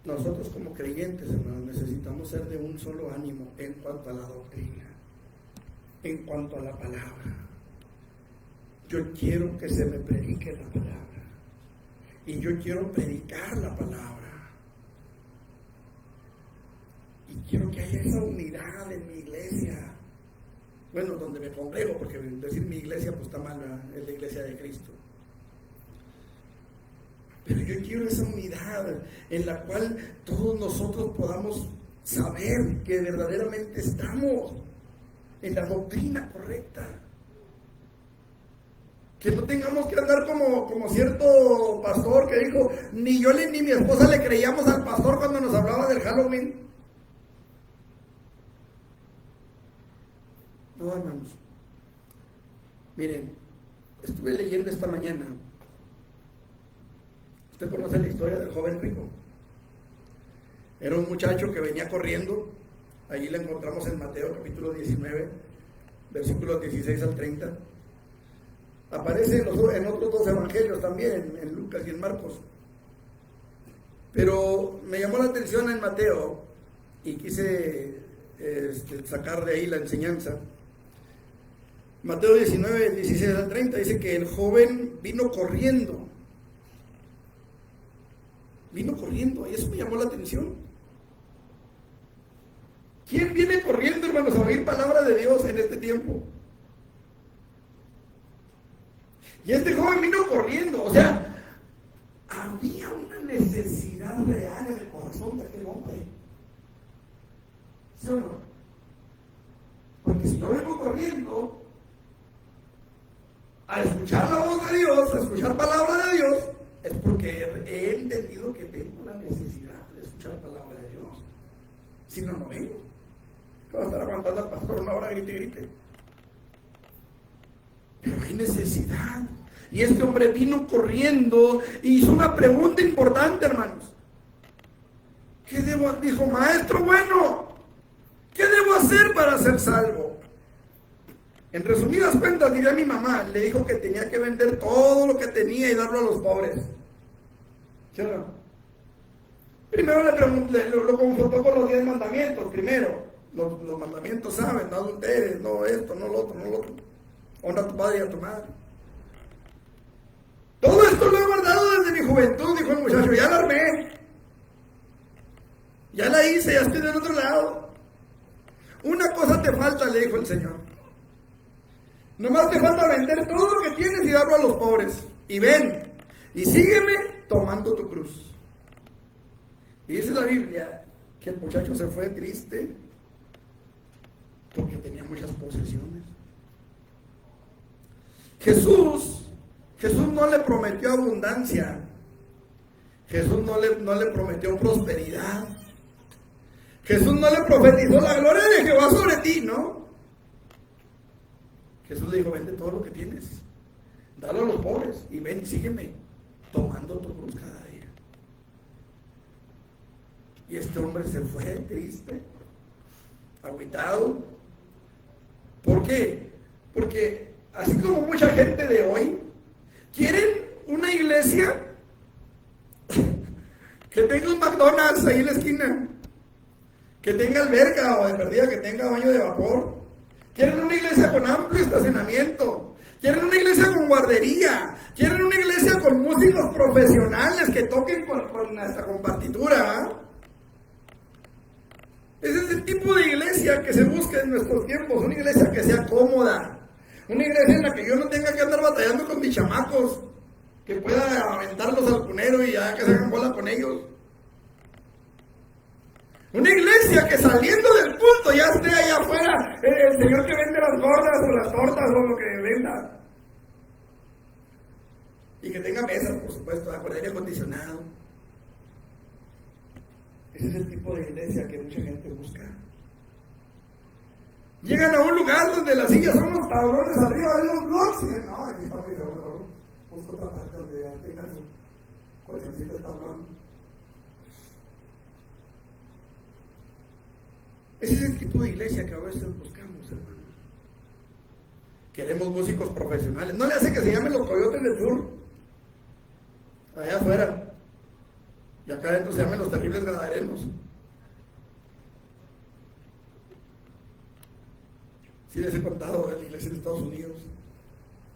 Nosotros como creyentes, hermanos, necesitamos ser de un solo ánimo en cuanto a la doctrina, en cuanto a la palabra. Yo quiero que se me predique la palabra y yo quiero predicar la palabra y quiero que haya esa unidad en mi iglesia. Bueno, donde me congrego, porque decir mi iglesia pues está mal, ¿verdad? Es la iglesia de Cristo. Pero yo quiero esa unidad en la cual todos nosotros podamos saber que verdaderamente estamos en la doctrina correcta. Que no tengamos que andar como cierto pastor que dijo, ni yo ni mi esposa le creíamos al pastor cuando nos hablaba del Halloween. No, hermanos. Miren, estuve leyendo esta mañana. Usted conoce la historia del joven rico. Era un muchacho que venía corriendo. Allí la encontramos en Mateo capítulo 19, versículos 16 al 30. Aparece en otros dos evangelios también, en Lucas y en Marcos. Pero me llamó la atención en Mateo y quise sacar de ahí la enseñanza. Mateo 19, 16 al 30 dice que el joven vino corriendo, y eso me llamó la atención. ¿Quién viene corriendo, hermanos, a oír palabra de Dios en este tiempo? Y este joven vino corriendo, o sea, había una necesidad real en el corazón de aquel hombre. ¿Sí o no? Porque si yo vengo corriendo a escuchar la voz de Dios, a escuchar palabra de Dios, es porque he entendido que tengo la necesidad de escuchar la palabra de Dios. Si no, no vengo. Va a estar aguantando al pastor una hora, grite, grite. Pero hay necesidad. Y este hombre vino corriendo y hizo una pregunta importante, hermanos. ¿Qué debo? Dijo, maestro bueno, ¿qué debo hacer para ser salvo? En resumidas cuentas, diría mi mamá, le dijo que tenía que vender todo lo que tenía y darlo a los pobres. ¿Sí o no? Primero le pregunté, lo confrontó con los 10 mandamientos. Primero, los mandamientos saben, no adulteres, no esto, no lo otro, no lo otro. Honra a tu padre y a tu madre. Todo esto lo he guardado desde mi juventud, dijo el muchacho, ya la armé. Ya la hice, ya estoy del otro lado. Una cosa te falta, le dijo el Señor. Nomás te falta vender todo lo que tienes y darlo a los pobres. Y ven, y sígueme tomando tu cruz. Y dice la Biblia que el muchacho se fue triste porque tenía muchas posesiones. Jesús no le prometió abundancia. Jesús no le prometió prosperidad. Jesús no le profetizó la gloria de Jehová sobre ti, ¿no? Jesús le dijo, vende todo lo que tienes, dale a los pobres y ven y sígueme tomando tu cruz cada día. Y este hombre se fue triste, agüitado. ¿Por qué? Porque así como mucha gente de hoy quieren una iglesia que tenga un McDonald's ahí en la esquina, que tenga alberca o de perdida que tenga baño de vapor. Quieren una iglesia con amplio estacionamiento. Quieren una iglesia con guardería. Quieren una iglesia con músicos profesionales que toquen hasta con partitura. Ese es el tipo de iglesia que se busca en nuestros tiempos. Una iglesia que sea cómoda. Una iglesia en la que yo no tenga que andar batallando con mis chamacos. Que pueda aventarlos al cunero y ya que se hagan bola con ellos. Una iglesia que saliendo del culto ya esté allá afuera el señor que vende las gordas o las tortas o lo que venda. Y que tenga mesas, por supuesto, con aire acondicionado. Ese es el tipo de iglesia que mucha gente busca. Llegan a un lugar donde las sillas son los tablones arriba de los blogs. Y no, aquí está muy feo, busco otra parte donde ya tengan su coleccioncita de tablón. Ese es el tipo de iglesia que a veces buscamos, hermano. Queremos músicos profesionales. No le hace que se llamen los Coyotes del Sur. Allá afuera. Y acá adentro se llaman los Terribles Gadarenos. Sí les he contado de la iglesia de Estados Unidos.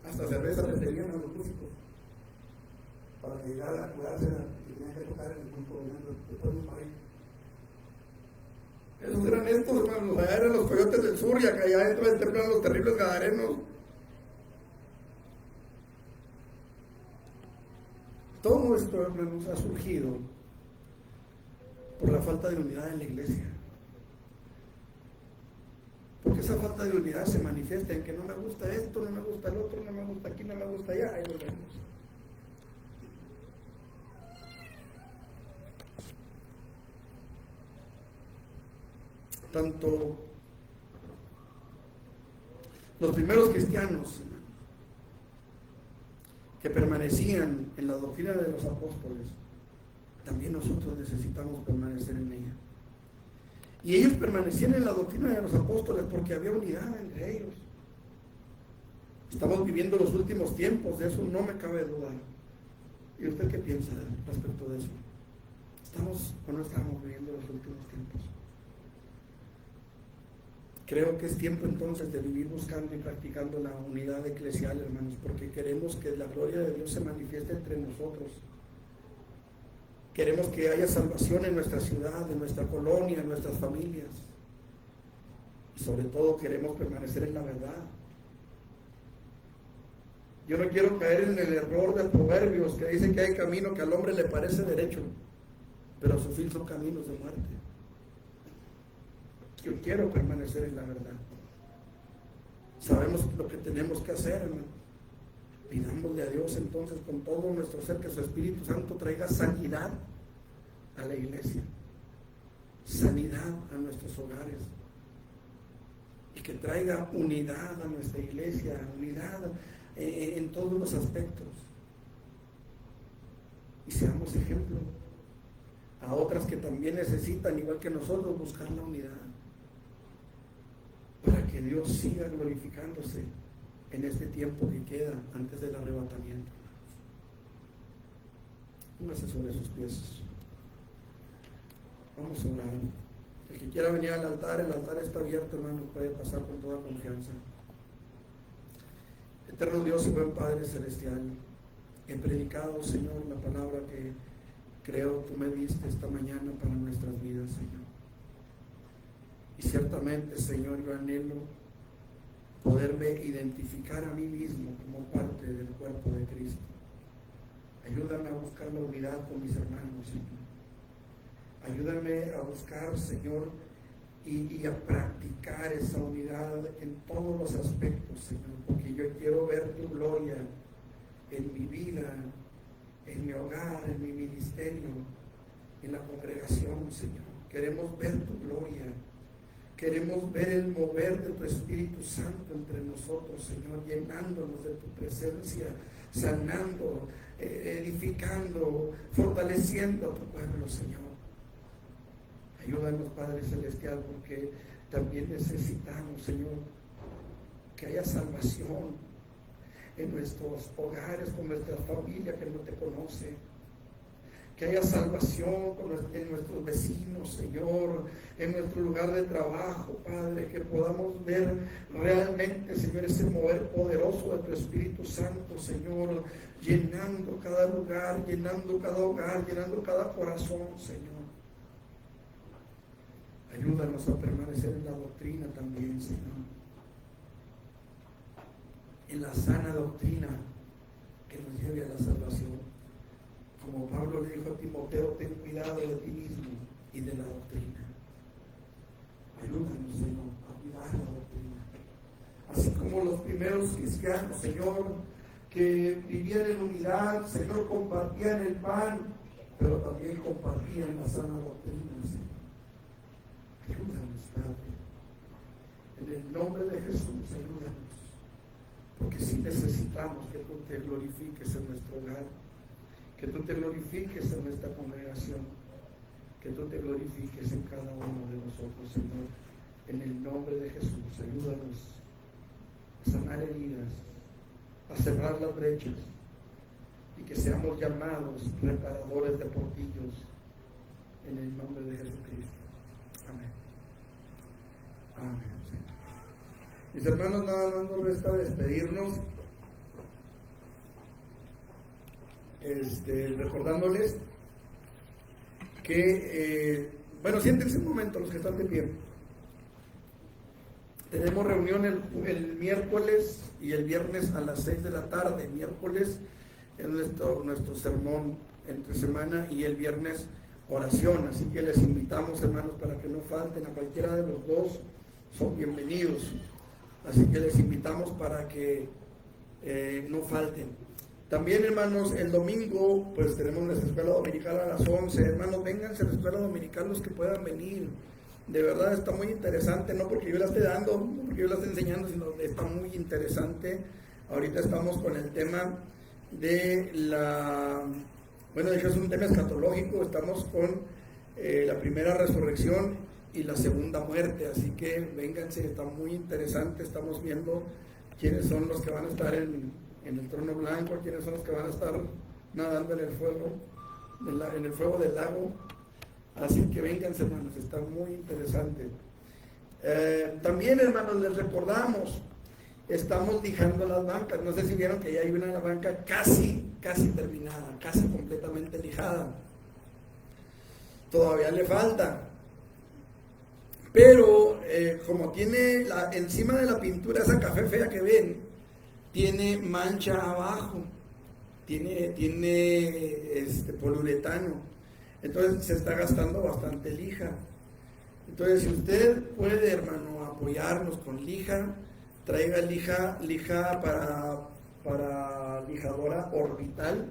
Hasta cerveza les tenían a los músicos. Para que llegaran a curarse y tenían que tocar en el culto de todos los países. Esos eran estos, hermanos, allá eran los Coyotes del Sur y acá allá dentro del templo eran los Terribles Gadarenos. Todo esto, hermanos, ha surgido por la falta de unidad en la iglesia. Porque esa falta de unidad se manifiesta en que no me gusta esto, no me gusta el otro, no me gusta aquí, no me gusta allá, ahí lo vemos. Tanto los primeros cristianos que permanecían en la doctrina de los apóstoles, también nosotros necesitamos permanecer en ella. Y ellos permanecían en la doctrina de los apóstoles porque había unidad entre ellos. Estamos viviendo los últimos tiempos, de eso no me cabe dudar. ¿Y usted qué piensa respecto de eso? ¿Estamos o no estamos viviendo los últimos tiempos? Creo que es tiempo entonces de vivir buscando y practicando la unidad eclesial, hermanos, porque queremos que la gloria de Dios se manifieste entre nosotros. Queremos que haya salvación en nuestra ciudad, en nuestra colonia, en nuestras familias. Y sobre todo queremos permanecer en la verdad. Yo no quiero caer en el error de Proverbios que dice que hay camino que al hombre le parece derecho, pero a su fin son caminos de muerte. Yo quiero permanecer en la verdad. Sabemos lo que tenemos que hacer, hermano. Pidámosle a Dios entonces con todo nuestro ser que su Espíritu Santo traiga sanidad a la iglesia, sanidad a nuestros hogares, que traiga unidad a nuestra iglesia, unidad en todos los aspectos. Y seamos ejemplo a otras que también necesitan, igual que nosotros, buscar la unidad, para que Dios siga glorificándose en este tiempo que queda antes del arrebatamiento. Póngase sobre sus pies. Vamos a orar. El que quiera venir al altar, el altar está abierto, hermano, puede pasar con toda confianza. Eterno Dios y buen Padre Celestial, he predicado, Señor, la palabra que creo tú me diste esta mañana para nuestras vidas, Señor. Y ciertamente, Señor, yo anhelo poderme identificar a mí mismo como parte del cuerpo de Cristo. Ayúdame a buscar la unidad con mis hermanos, Señor. Ayúdame a buscar, Señor, y a practicar esa unidad en todos los aspectos, Señor, porque yo quiero ver tu gloria en mi vida, en mi hogar, en mi ministerio, en la congregación, Señor. Queremos ver tu gloria, queremos ver el mover de tu Espíritu Santo entre nosotros, Señor, llenándonos de tu presencia, sanando, edificando, fortaleciendo a tu pueblo, Señor. Ayúdanos, Padre Celestial, porque también necesitamos, Señor, que haya salvación en nuestros hogares, con nuestra familia que no te conoce. Que haya salvación en nuestros vecinos, Señor, en nuestro lugar de trabajo, Padre, que podamos ver realmente, Señor, ese mover poderoso de tu Espíritu Santo, Señor, llenando cada lugar, llenando cada hogar, llenando cada corazón, Señor. Ayúdanos a permanecer en la doctrina también, Señor. En la sana doctrina que nos lleve a la salvación. Como Pablo le dijo a Timoteo, ten cuidado de ti mismo y de la doctrina. Ayúdanos, Señor, a cuidar la doctrina. Así como los primeros cristianos, Señor, que vivían en unidad, Señor, compartían el pan, pero también compartían la sana doctrina, Señor. Ayúdanos, Padre. En el nombre de Jesús, ayúdanos. Porque si necesitamos que tú te glorifiques en nuestro hogar, que tú te glorifiques en nuestra congregación, que tú te glorifiques en cada uno de nosotros, Señor. En el nombre de Jesús, ayúdanos a sanar heridas, a cerrar las brechas y que seamos llamados reparadores de portillos en el nombre de Jesucristo. Amén. Amén, Señor. Mis hermanos, nada más nos resta despedirnos, recordándoles que, siéntense un momento los que están de pie. Tenemos reunión el miércoles y el viernes a las 6 de la tarde. Miércoles es nuestro sermón entre semana y el viernes oración. Así que les invitamos, hermanos, para que no falten. A cualquiera de los dos son bienvenidos. Así que les invitamos para que no falten. También, hermanos, el domingo pues tenemos nuestra escuela dominical a las 11. Hermanos, vénganse a la escuela dominical los que puedan venir. De verdad está muy interesante, no porque yo la esté dando, no porque yo la esté enseñando, sino que está muy interesante. Ahorita estamos con el tema de de hecho es un tema escatológico. Estamos con la primera resurrección y la segunda muerte, así que vénganse, está muy interesante. Estamos viendo quiénes son los que van a estar en el trono blanco, quiénes son los que van a estar nadando en el fuego del lago. Así que vénganse, hermanos, está muy interesante. También, hermanos, les recordamos, estamos lijando las bancas. No sé si vieron que ya hay una banca casi terminada, casi completamente lijada. Todavía le falta. Pero como tiene encima de la pintura esa café fea que ven, tiene mancha abajo, tiene poliuretano. Entonces se está gastando bastante lija. Entonces, si usted puede, hermano, apoyarnos con lija, traiga lija para lijadora orbital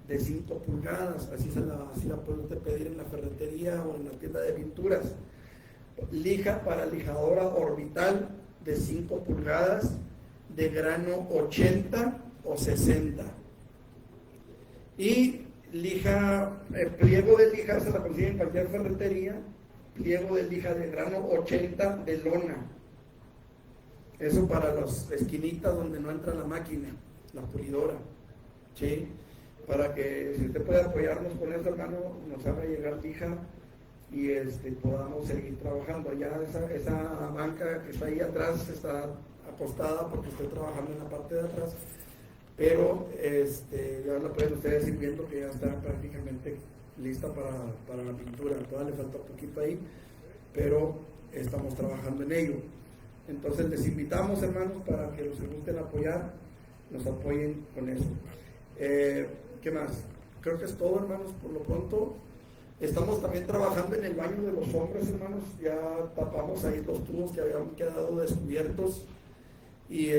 de 5 pulgadas. Así la puede usted pedir en la ferretería o en la tienda de pinturas. Lija para lijadora orbital de 5 pulgadas, de grano 80 o 60. Y lija, pliego de lija se la consigue en cualquier ferretería, pliego de lija de grano 80 de lona. Eso para las esquinitas donde no entra la máquina, la pulidora, ¿sí? Para que si usted puede apoyarnos con eso, hermano, nos haga llegar lija y podamos seguir trabajando. Ya esa banca que está ahí atrás está apostada porque estoy trabajando en la parte de atrás, pero ya la pueden ustedes ir viendo que ya está prácticamente lista para la pintura. Todavía le falta un poquito ahí, pero estamos trabajando en ello. Entonces les invitamos, hermanos, para que los que gusten apoyar, nos apoyen con eso. ¿Qué más? Creo que es todo, hermanos, por lo pronto. Estamos también trabajando en el baño de los hombres, hermanos. Ya tapamos ahí los tubos que habían quedado descubiertos. Y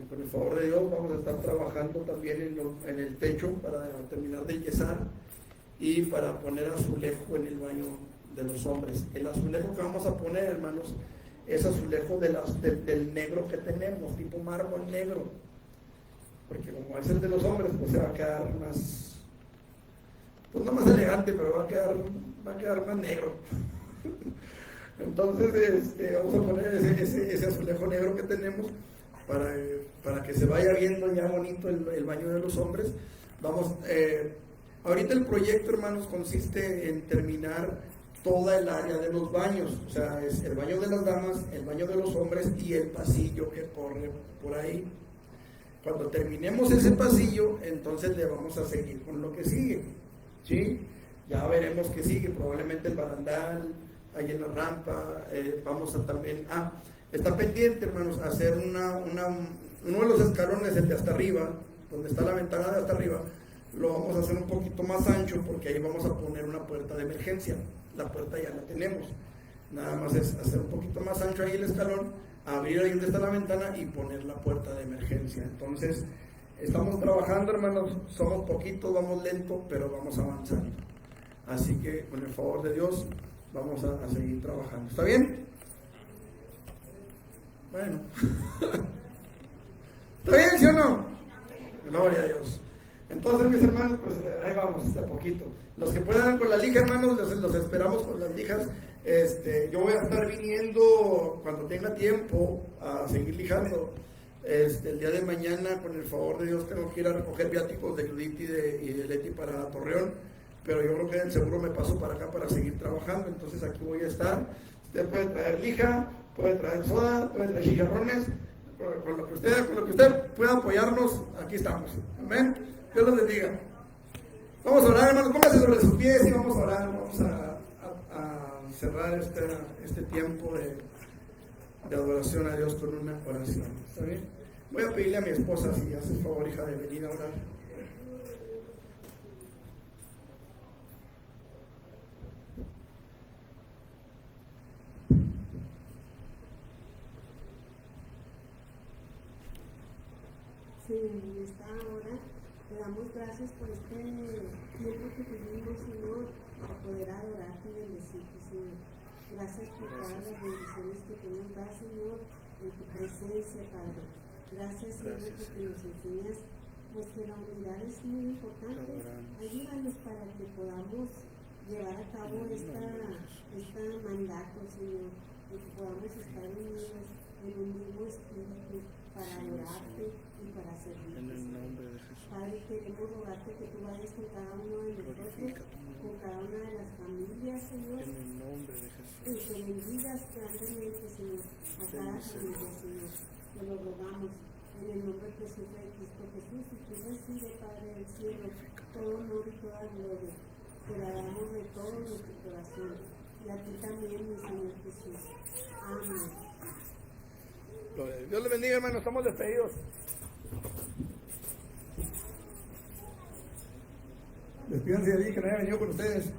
con el favor de Dios vamos a estar trabajando también en el techo para terminar de yesar y para poner azulejo en el baño de los hombres. El azulejo que vamos a poner, hermanos, es azulejo del negro que tenemos, tipo mármol negro, porque como es el de los hombres, pues se va a quedar más, pues no más elegante, pero va a quedar más negro. Entonces vamos a poner ese azulejo negro que tenemos para que se vaya viendo ya bonito el baño de los hombres. Ahorita el proyecto, hermanos, consiste en terminar toda el área de los baños, o sea, es el baño de las damas, el baño de los hombres y el pasillo que corre por ahí. Cuando terminemos ese pasillo, entonces le vamos a seguir con lo que sigue, ¿sí? Ya veremos qué sigue, probablemente el barandal, ahí en la rampa, vamos a también, está pendiente, hermanos, hacer uno de los escalones, el de hasta arriba, donde está la ventana de hasta arriba, lo vamos a hacer un poquito más ancho porque ahí vamos a poner una puerta de emergencia. La puerta ya la tenemos, nada más es hacer un poquito más ancho ahí el escalón, abrir ahí donde está la ventana y poner la puerta de emergencia. Entonces estamos trabajando, hermanos, somos poquitos, vamos lento, pero vamos avanzando, así que con el favor de Dios vamos a seguir trabajando. ¿Está bien? Bueno. ¿Está bien, sí o no? Gloria a Dios. Entonces, mis hermanos, pues ahí vamos, de a poquito. Los que puedan con la lija, hermanos, los esperamos con las lijas. Yo voy a estar viniendo cuando tenga tiempo a seguir lijando. El día de mañana, con el favor de Dios, tengo que ir a recoger viáticos de Judith y de Leti para Torreón, pero yo creo que en seguro me paso para acá para seguir trabajando. Entonces aquí voy a estar. Usted puede traer lija, puede traer soda, puede traer chicharrones, con lo que usted pueda apoyarnos, aquí estamos. Amén. Dios los bendiga. Vamos a orar, hermanos, póngase sobre sus pies y vamos a orar. Vamos a cerrar este tiempo de adoración a Dios con una oración. ¿Está bien? Voy a pedirle a mi esposa, si hace el favor, hija, de venir a orar. Sí, en esta hora te damos gracias por este tiempo que tuvimos, Señor, para poder adorarte y bendecirte, Señor. Gracias por todas las bendiciones que tú nos das, Señor, en tu presencia, Padre. Gracias, Señor, porque nos enseñas pues, que la humildad es muy importante. Ayúdanos para que podamos llevar a cabo este mandato, Señor, y que podamos estar unidos en un mismo espíritu para adorarte y para servirte. En el nombre de Jesús. Padre, queremos rogarte que tú vayas con cada uno de nosotros, con cada una de las familias, Señor. En el nombre de Jesús. Y que bendigas grandemente, Señor, a cada familia, Señor. Te lo rogamos en el nombre precioso de Cristo Jesús. Y tú recibe, Padre del cielo, todo honor y toda gloria. Te la damos de todo nuestro corazón. Y a ti también, mi Señor Jesús. Amén. Dios les bendiga, hermanos, estamos despedidos. Despídanse de allí, que no haya venido con ustedes.